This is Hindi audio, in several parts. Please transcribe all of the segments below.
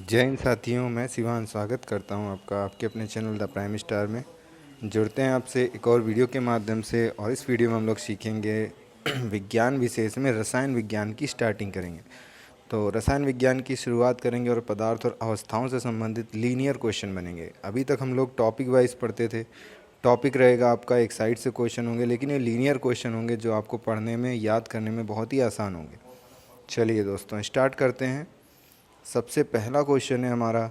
जय हिंद साथियों, मैं शिवान स्वागत करता हूं आपका आपके अपने चैनल द प्राइम स्टार में। जुड़ते हैं आपसे एक और वीडियो के माध्यम से और इस वीडियो में हम लोग सीखेंगे विज्ञान विशेष में रसायन विज्ञान की स्टार्टिंग करेंगे। तो रसायन विज्ञान की शुरुआत करेंगे और पदार्थ और अवस्थाओं से संबंधित लीनियर क्वेश्चन बनेंगे। अभी तक हम लोग टॉपिक वाइज पढ़ते थे। टॉपिक रहेगा आपका, एक साइड से क्वेश्चन होंगे, लेकिन ये लीनियर क्वेश्चन होंगे जो आपको पढ़ने में, याद करने में बहुत ही आसान होंगे। चलिए दोस्तों, स्टार्ट करते हैं। सबसे पहला क्वेश्चन है हमारा,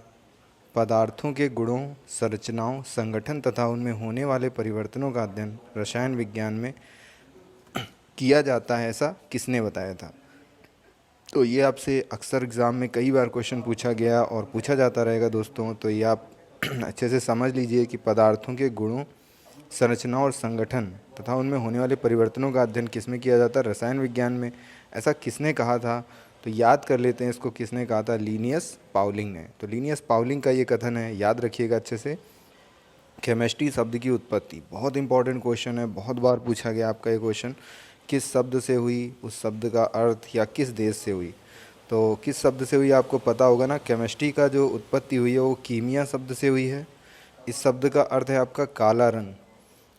पदार्थों के गुणों, संरचनाओं, संगठन तथा उनमें होने वाले परिवर्तनों का अध्ययन रसायन विज्ञान में किया जाता है, ऐसा किसने बताया था। तो ये आपसे अक्सर एग्ज़ाम में कई बार क्वेश्चन पूछा गया और पूछा जाता रहेगा दोस्तों। तो ये आप अच्छे से समझ लीजिए कि पदार्थों के गुणों, संरचना और संगठन तथा उनमें होने वाले परिवर्तनों का अध्ययन किसमें किया जाता है, रसायन विज्ञान में। ऐसा किसने कहा था, तो याद कर लेते हैं इसको। किसने कहा था? लीनियस पाउलिंग ने। तो लीनियस पाउलिंग का ये कथन है, याद रखिएगा अच्छे से। केमिस्ट्री शब्द की उत्पत्ति बहुत इंपॉर्टेंट क्वेश्चन है, बहुत बार पूछा गया आपका ये क्वेश्चन। किस शब्द से हुई, उस शब्द का अर्थ, या किस देश से हुई। तो किस शब्द से हुई आपको पता होगा ना। केमिस्ट्री का जो उत्पत्ति हुई है वो कीमिया शब्द से हुई है। इस शब्द का अर्थ है आपका काला रंग,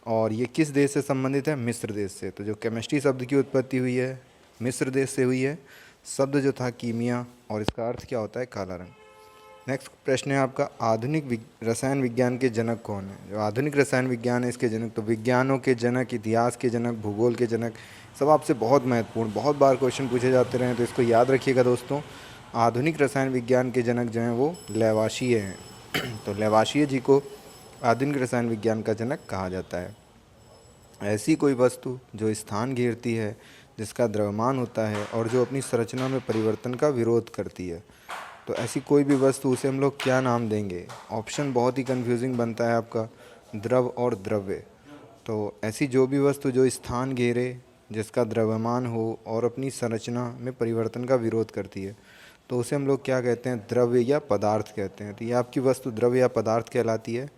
और ये किस देश से संबंधित है? मिस्र देश से। तो जो केमिस्ट्री शब्द की उत्पत्ति हुई है मिस्र देश से हुई है। शब्द जो था कीमिया, और इसका अर्थ क्या होता है? काला रंग। नेक्स्ट प्रश्न है आपका, आधुनिक रसायन विज्ञान के जनक कौन है। जो आधुनिक रसायन विज्ञान है इसके जनक, तो विज्ञानों के जनक, इतिहास के जनक, भूगोल के जनक, सब आपसे बहुत महत्वपूर्ण, बहुत बार क्वेश्चन पूछे जाते रहे हैं, तो इसको याद रखिएगा दोस्तों। आधुनिक रसायन विज्ञान के जनक जो हैं वो लैवाशिए हैं। तो लैवाशिए जी को आधुनिक रसायन विज्ञान का जनक कहा जाता है। ऐसी कोई वस्तु जो स्थान घेरती है, जिसका द्रव्यमान होता है और जो अपनी संरचना में परिवर्तन का विरोध करती है। तो ऐसी कोई भी वस्तु, उसे हम लोग क्या नाम देंगे? ऑप्शन बहुत ही कंफ्यूजिंग बनता है आपका, द्रव और द्रव्य। तो ऐसी जो भी वस्तु जो स्थान घेरे, जिसका द्रव्यमान हो और अपनी संरचना में परिवर्तन का विरोध करती है, तो उसे हम लोग क्या कहते हैं? द्रव्य या पदार्थ कहते हैं। तो ये आपकी वस्तु द्रव्य या पदार्थ कहलाती है।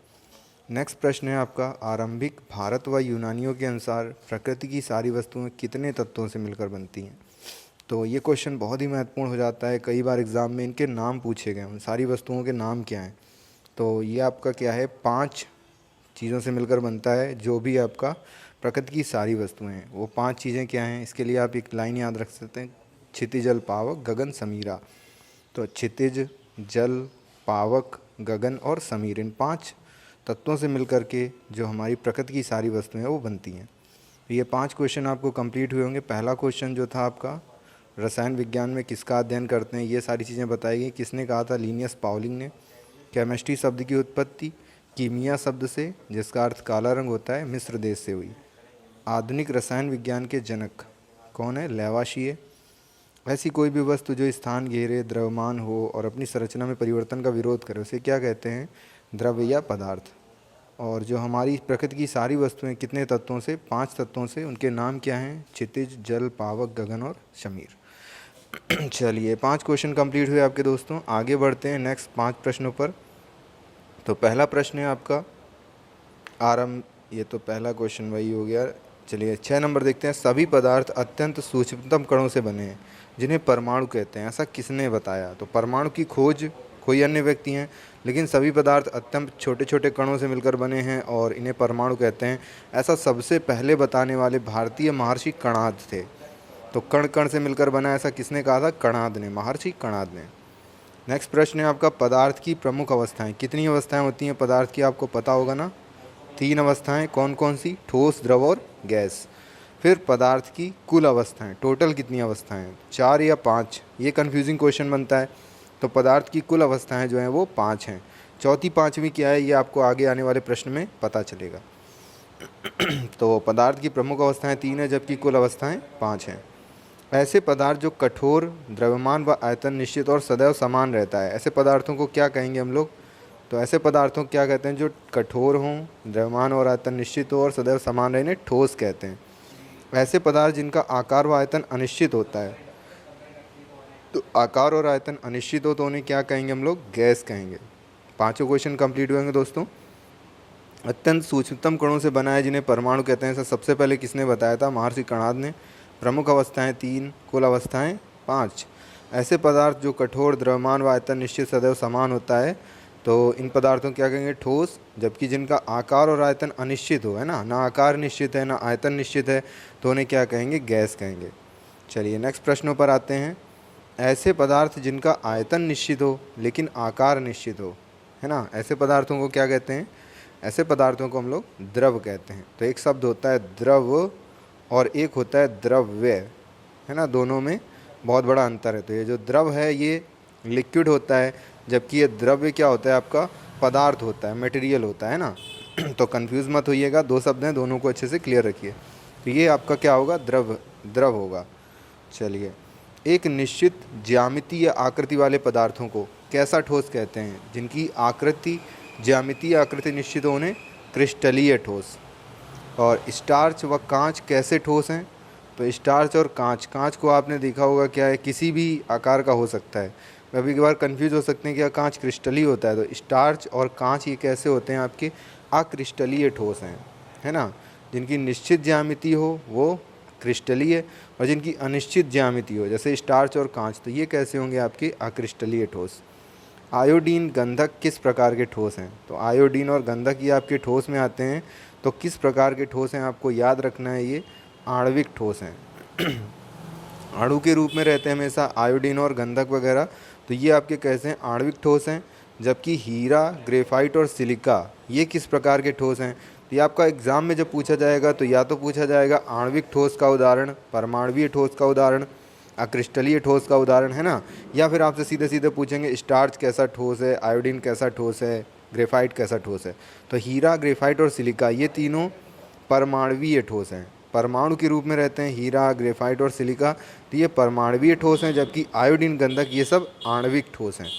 नेक्स्ट प्रश्न है आपका, आरंभिक भारत व यूनानियों के अनुसार प्रकृति की सारी वस्तुएं कितने तत्वों से मिलकर बनती हैं। तो ये क्वेश्चन बहुत ही महत्वपूर्ण हो जाता है, कई बार एग्ज़ाम में इनके नाम पूछे गए, उन सारी वस्तुओं के नाम क्या हैं। तो ये आपका क्या है? 5 चीज़ों से मिलकर बनता है। जो भी आपका प्रकृति की सारी वस्तुएं हैं, वो 5 चीज़ें क्या हैं? इसके लिए आप एक लाइन याद रख सकते हैं, क्षितिज, जल, पावक, गगन, समीरा। तो क्षितिज, जल, पावक, गगन और समीर, इन 5 तत्वों से मिलकर के जो हमारी प्रकृति की सारी वस्तुएं हैं वो बनती हैं। तो ये 5 क्वेश्चन आपको कंप्लीट हुए होंगे। पहला क्वेश्चन जो था आपका, रसायन विज्ञान में किसका अध्ययन करते हैं, ये सारी चीज़ें बताई गई। किसने कहा था? लीनियस पाउलिंग ने। केमिस्ट्री शब्द की उत्पत्ति कीमिया शब्द से, जिसका अर्थ काला रंग होता है, मिस्र देश से हुई। आधुनिक रसायन विज्ञान के जनक कौन है? लैवाशिए। ऐसी कोई भी वस्तु जो स्थान घेरे, द्रव्यमान हो और अपनी संरचना में परिवर्तन का विरोध करे, उसे क्या कहते हैं? द्रव्य या पदार्थ। और जो हमारी प्रकृति की सारी वस्तुएं कितने तत्वों से? 5 तत्वों से। उनके नाम क्या हैं? क्षितिज, जल, पावक, गगन और समीर। चलिए, 5 क्वेश्चन कंप्लीट हुए आपके दोस्तों। आगे बढ़ते हैं नेक्स्ट 5 प्रश्नों पर। तो पहला प्रश्न है आपका, ये तो पहला क्वेश्चन वही हो गया। चलिए 6 नंबर देखते हैं। सभी पदार्थ अत्यंत सूक्ष्मतम कणों से बने हैं, जिन्हें परमाणु कहते हैं, ऐसा किसने बताया। तो परमाणु की खोज कोई अन्य व्यक्ति हैं, लेकिन सभी पदार्थ अत्यंत छोटे छोटे कणों से मिलकर बने हैं और इन्हें परमाणु कहते हैं, ऐसा सबसे पहले बताने वाले भारतीय महर्षि कणाद थे। तो कण कण से मिलकर बना, ऐसा किसने कहा था? कणाद ने, महर्षि कणाद ने। नेक्स्ट प्रश्न है आपका, पदार्थ की प्रमुख अवस्थाएं। कितनी अवस्थाएं होती हैं पदार्थ की? आपको पता होगा ना, 3 अवस्थाएं। कौन कौन सी? ठोस, द्रव और गैस। फिर पदार्थ की कुल अवस्थाएं, टोटल कितनी अवस्थाएं हैं? 4 या 5? ये कन्फ्यूजिंग क्वेश्चन बनता है। तो पदार्थ की कुल अवस्थाएं जो हैं वो 5 हैं। चौथी पाँचवीं क्या है, ये आपको आगे आने वाले प्रश्न में पता चलेगा। तो पदार्थ की प्रमुख अवस्थाएं 3 हैं, जबकि कुल अवस्थाएं 5 हैं। ऐसे पदार्थ जो कठोर, द्रव्यमान व आयतन निश्चित और सदैव समान रहता है, ऐसे पदार्थों को क्या कहेंगे हम लोग? तो ऐसे पदार्थों को क्या कहते हैं? जो कठोर हों, द्रव्यमान और आयतन निश्चित हो और सदैव समान रहने, ठोस कहते हैं। ऐसे पदार्थ जिनका आकार व आयतन अनिश्चित होता है, तो आकार और आयतन अनिश्चित हो तो उन्हें क्या कहेंगे हम लोग? गैस कहेंगे। 5 क्वेश्चन कंप्लीट हुएंगे दोस्तों। अत्यंत सूक्ष्मतम कणों से बना है, जिन्हें परमाणु कहते हैं, ऐसा सबसे पहले किसने बताया था? महर्षि कणाद ने। प्रमुख अवस्थाएं 3, कुल अवस्थाएं 5। ऐसे पदार्थ जो कठोर, द्रव्यमान व आयतन निश्चित सदैव समान होता है, तो इन पदार्थों को क्या कहेंगे? ठोस। जबकि जिनका आकार और आयतन अनिश्चित हो, है ना आकार निश्चित है ना आयतन निश्चित है, तो उन्हें क्या कहेंगे? गैस कहेंगे। चलिए नेक्स्ट प्रश्नों पर आते हैं। ऐसे पदार्थ जिनका आयतन निश्चित हो लेकिन आकार निश्चित हो, है ना, ऐसे पदार्थों को क्या कहते हैं? ऐसे पदार्थों को हम लोग द्रव कहते हैं। तो एक शब्द होता है द्रव और एक होता है द्रव्य, है ना, दोनों में बहुत बड़ा अंतर है। तो ये जो द्रव है ये लिक्विड होता है, जबकि ये द्रव्य क्या होता है? आपका पदार्थ होता है, मटेरियल होता है ना। तो कंफ्यूज मत होइएगा, दो शब्द हैं, दोनों को अच्छे से क्लियर रखिए। तो ये आपका क्या होगा? द्रव होगा। चलिए, एक निश्चित ज्यामिति या आकृति वाले पदार्थों को कैसा ठोस कहते हैं? जिनकी आकृति, ज्यामिति या आकृति निश्चित हो उन्हें क्रिस्टलीय ठोस। और स्टार्च व कांच कैसे ठोस हैं? तो स्टार्च और कांच को आपने देखा होगा क्या है? किसी भी आकार का हो सकता है। कभी कभार कंफ्यूज हो सकते हैं कि कांच क्रिस्टलीय होता है। तो स्टार्च और कांच ये कैसे होते हैं? आपके अक्रिस्टलीय ठोस हैं, है ना। जिनकी निश्चित ज्यामिति हो वो क्रिस्टलीय, और जिनकी अनिश्चित ज्यामिति हो जैसे स्टार्च और कांच, तो ये कैसे होंगे? आपके अक्रिस्टलीय ठोस। आयोडीन, गंधक किस प्रकार के ठोस हैं? तो आयोडीन और गंधक ये आपके ठोस में आते हैं। तो किस प्रकार के ठोस हैं? आपको याद रखना है, ये आणविक ठोस हैं। अणु के रूप में रहते हैं हमेशा आयोडीन और गंधक वगैरह, तो ये आपके कैसे हैं? आणविक ठोस हैं। जबकि हीरा, ग्रेफाइट और सिलिका ये किस प्रकार के ठोस हैं? तो ये आपका एग्ज़ाम में जब पूछा जाएगा तो या तो पूछा जाएगा आणविक ठोस का उदाहरण, परमाणुवीय ठोस का उदाहरण, अक्रिस्टलीय ठोस का उदाहरण, है ना, या फिर आपसे सीधे सीधे पूछेंगे स्टार्च कैसा ठोस है, आयोडीन कैसा ठोस है, ग्रेफाइट कैसा ठोस है। तो हीरा, ग्रेफाइट और सिलिका ये तीनों परमाणुवीय ठोस हैं, परमाणु के रूप में रहते हैं। हीरा, ग्रेफाइट और सिलिका तो ये परमाणुवीय ठोस हैं, जबकि आयोडीन, गंधक ये सब आणविक ठोस हैं।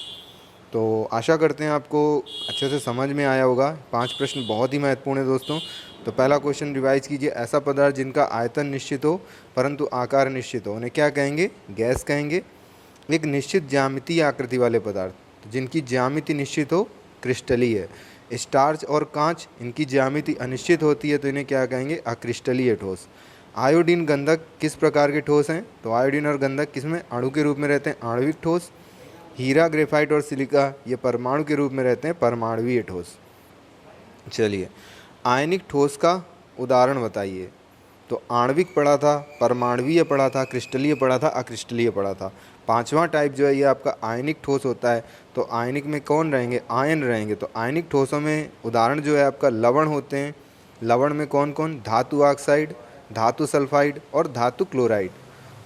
तो आशा करते हैं आपको अच्छे से समझ में आया होगा। 5 प्रश्न बहुत ही महत्वपूर्ण है दोस्तों। तो पहला क्वेश्चन रिवाइज कीजिए। ऐसा पदार्थ जिनका आयतन निश्चित हो परंतु आकार निश्चित हो उन्हें क्या कहेंगे? गैस कहेंगे। एक निश्चित ज्यामिति या आकृति वाले पदार्थ जिनकी ज्यामिति निश्चित हो क्रिस्टलीय है। स्टार्च और कांच इनकी ज्यामिति अनिश्चित होती है तो इन्हें क्या कहेंगे? अक्रिस्टलीय ठोस। आयोडीन, गंधक किस प्रकार के ठोस हैं? तो आयोडीन और गंधक किसमें? अणु के रूप में रहते हैं, आणविक ठोस। हीरा, ग्रेफाइट और सिलिका ये परमाणु के रूप में रहते हैं, परमाणुवीय ठोस। चलिए, आयनिक ठोस का उदाहरण बताइए। तो आणविक पढ़ा था, परमाणुवीय पढ़ा था, क्रिस्टलीय पढ़ा था, अक्रिस्टलीय पढ़ा था। 5वां टाइप जो है ये आपका आयनिक ठोस होता है। तो आयनिक में कौन रहेंगे? आयन रहेंगे। तो आयनिक ठोसों में उदाहरण जो है आपका लवण होते हैं। लवण में कौन कौन? धातु ऑक्साइड, धातु सल्फाइड और धातु क्लोराइड।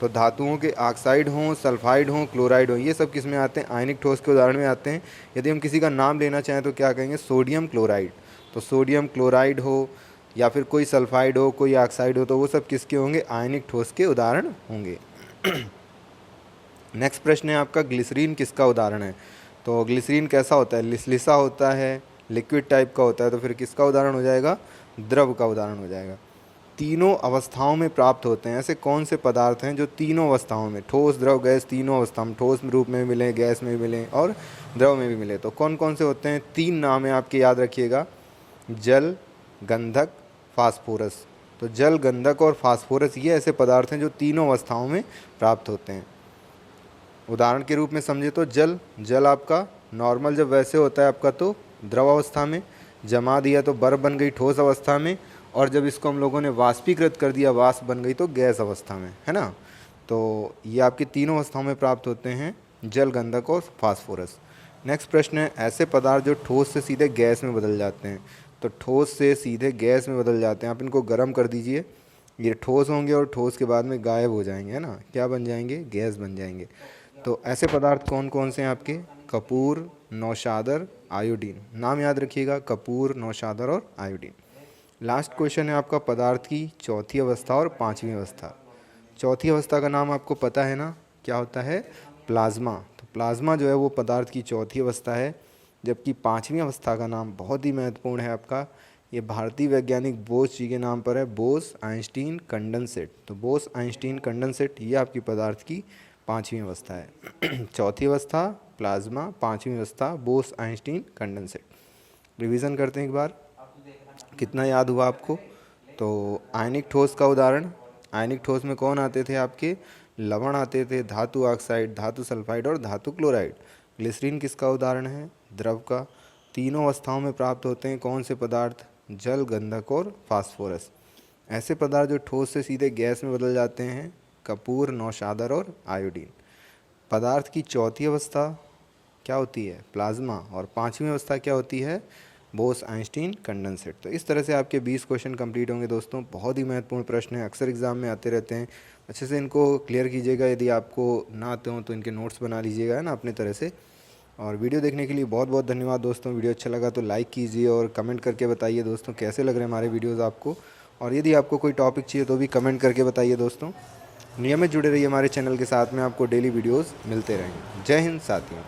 तो धातुओं के ऑक्साइड हों, सल्फाइड हों, क्लोराइड हों, ये सब किस में आते हैं? आयनिक ठोस के उदाहरण में आते हैं। यदि हम किसी का नाम लेना चाहें तो क्या कहेंगे? Sodium chloride. तो सोडियम क्लोराइड हो या फिर कोई सल्फाइड हो, कोई ऑक्साइड हो, तो वो सब किसके होंगे? आयनिक ठोस के उदाहरण होंगे। नेक्स्ट प्रश्न है आपका, ग्लिसरीन किसका उदाहरण है? तो ग्लिसरीन कैसा होता है? लिसलिसा होता है, लिक्विड टाइप का होता है, तो फिर किसका उदाहरण हो जाएगा? द्रव का उदाहरण हो जाएगा। तीनों अवस्थाओं में प्राप्त होते हैं। ऐसे कौन से पदार्थ हैं जो तीनों अवस्थाओं में, ठोस, द्रव, गैस, तीनों अवस्था में, ठोस रूप में मिले, गैस में भी मिले और द्रव में भी मिले? तो कौन कौन से होते हैं? 3 नाम है आपके, याद रखिएगा। जल, गंधक, फास्फोरस। तो जल, गंधक और फास्फोरस ये ऐसे पदार्थ हैं जो तीनों अवस्थाओं में प्राप्त होते हैं। उदाहरण के रूप में समझे तो जल आपका नॉर्मल जब वैसे होता है आपका तो द्रव अवस्था में, जमा दिया तो बर्फ बन गई ठोस अवस्था में, और जब इसको हम लोगों ने वाष्पीकृत कर दिया, वाष्प बन गई तो गैस अवस्था में, है ना। तो ये आपकी तीनों अवस्थाओं में प्राप्त होते हैं, जल, गंधक और फास्फोरस। नेक्स्ट प्रश्न है, ऐसे पदार्थ जो ठोस से सीधे गैस में बदल जाते हैं। तो ठोस से सीधे गैस में बदल जाते हैं, आप इनको गर्म कर दीजिए, ये ठोस होंगे और ठोस के बाद में गायब हो जाएंगे, है ना, क्या बन जाएंगे? गैस बन जाएंगे। तो ऐसे पदार्थ कौन कौन से हैं आपके? कपूर, नौशादर, आयोडीन। नाम याद रखिएगा, कपूर, नौशादर और आयोडीन। लास्ट क्वेश्चन है आपका, पदार्थ की चौथी अवस्था और 5वीं अवस्था। चौथी अवस्था का नाम आपको पता है ना, क्या होता है? प्लाज्मा। तो प्लाज्मा जो है वो पदार्थ की चौथी अवस्था है। जबकि 5वीं अवस्था का नाम बहुत ही महत्वपूर्ण है आपका, ये भारतीय वैज्ञानिक बोस जी के नाम पर है, बोस आइंस्टीन कंडेंसेट। तो बोस आइंस्टीन कंडेंसेट ये आपकी पदार्थ की 5वीं अवस्था है। चौथी अवस्था प्लाज्मा, 5वीं अवस्था बोस आइंस्टीन कंडेंसेट। रिवीजन करते हैं एक बार, कितना याद हुआ आपको? तो आयनिक ठोस का उदाहरण, आयनिक ठोस में कौन आते थे आपके? लवण आते थे, धातु ऑक्साइड, धातु सल्फाइड और धातु क्लोराइड। ग्लिसरीन किसका उदाहरण है? द्रव का। तीनों अवस्थाओं में प्राप्त होते हैं कौन से पदार्थ? जल, गंधक और फास्फोरस। ऐसे पदार्थ जो ठोस से सीधे गैस में बदल जाते हैं? कपूर, नौशादर और आयोडीन। पदार्थ की चौथी अवस्था क्या होती है? प्लाज्मा। और पांचवी अवस्था क्या होती है? Bose Einstein condensate. तो इस तरह से आपके 20 क्वेश्चन कंप्लीट होंगे दोस्तों। बहुत ही महत्वपूर्ण प्रश्न है, अक्सर एग्जाम में आते रहते हैं। अच्छे से इनको क्लियर कीजिएगा। यदि आपको ना आते हों तो इनके नोट्स बना लीजिएगा, है ना, अपने तरह से। और वीडियो देखने के लिए बहुत बहुत धन्यवाद दोस्तों। वीडियो अच्छा लगा तो लाइक कीजिए और कमेंट करके बताइए दोस्तों कैसे लग रहे हैं हमारे वीडियोज़ आपको। और यदि आपको कोई टॉपिक चाहिए तो भी कमेंट करके बताइए दोस्तों। नियमित जुड़े रहिए हमारे चैनल के साथ में, आपको डेली वीडियोज़ मिलते रहेंगे। जय हिंद साथियों।